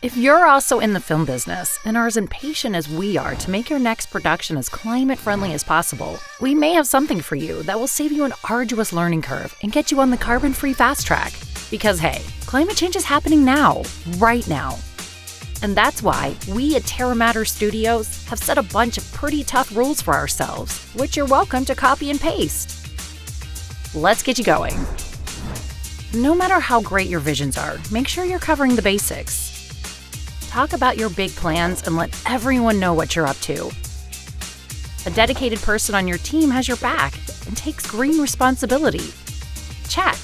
If you're also in the film business and are as impatient as we are to make your next production as climate-friendly as possible, we may have something for you that will save you an arduous learning curve and get you on the carbon-free fast track. Because hey, climate change is happening now, right now. And that's why we at Terra Mater Studios have set a bunch of pretty tough rules for ourselves, which you're welcome to copy and paste. Let's get you going. No matter how great your visions are, make sure you're covering the basics. Talk about your big plans and let everyone know what you're up to. A dedicated person on your team has your back and takes green responsibility. Check.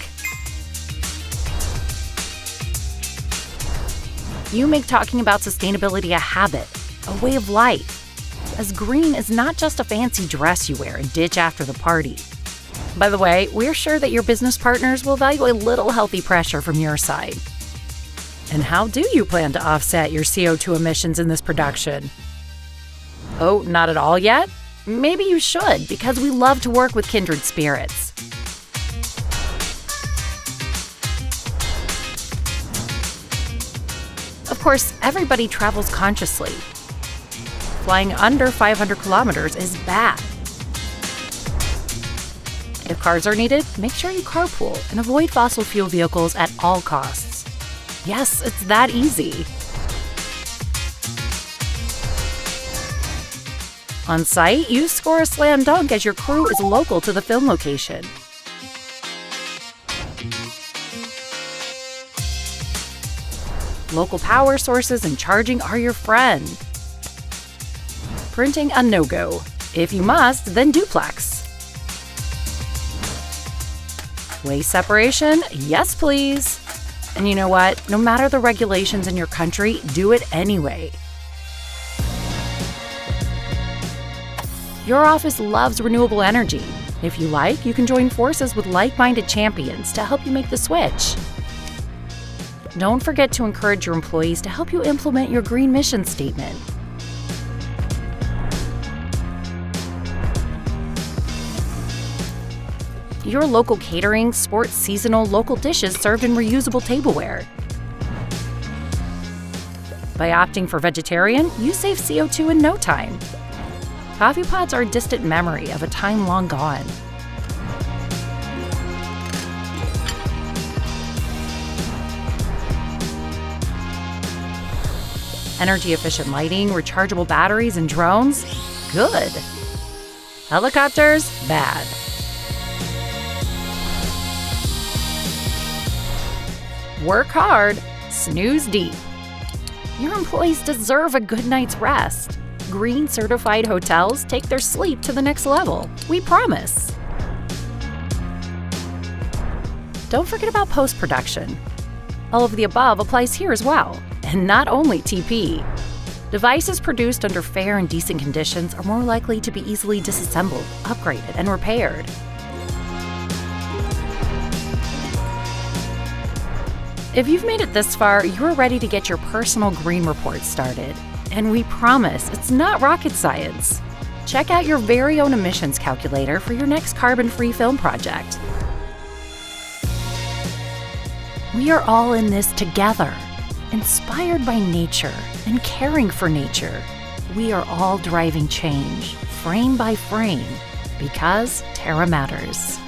You make talking about sustainability a habit, a way of life, as green is not just a fancy dress you wear and ditch after the party. By the way, we're sure that your business partners will value a little healthy pressure from your side. And how do you plan to offset your CO2 emissions in this production? Oh, not at all yet? Maybe you should, because we love to work with kindred spirits. Of course, everybody travels consciously. Flying under 500 kilometers is bad. If cars are needed, make sure you carpool and avoid fossil fuel vehicles at all costs. Yes, it's that easy. On site, you score a slam dunk as your crew is local to the film location. Local power sources and charging are your friend. Printing a no-go. If you must, then duplex. Waste separation? Yes, please. And you know what? No matter the regulations in your country, do it anyway. Your office loves renewable energy. If you like, you can join forces with like-minded champions to help you make the switch. Don't forget to encourage your employees to help you implement your green mission statement. Your local catering sports seasonal local dishes served in reusable tableware. By opting for vegetarian, you save CO2 in no time. Coffee pots are a distant memory of a time long gone. Energy-efficient lighting, rechargeable batteries, and drones? Good. Helicopters? Bad. Work hard, snooze deep. Your employees deserve a good night's rest. Green certified hotels take their sleep to the next level. We promise. Don't forget about post-production. All of the above applies here as well, and not only TP. Devices produced under fair and decent conditions are more likely to be easily disassembled, upgraded, and repaired. If you've made it this far, you're ready to get your personal green report started. And we promise it's not rocket science. Check out your very own emissions calculator for your next carbon-free film project. We are all in this together, inspired by nature and caring for nature. We are all driving change, frame by frame, because Terra matters.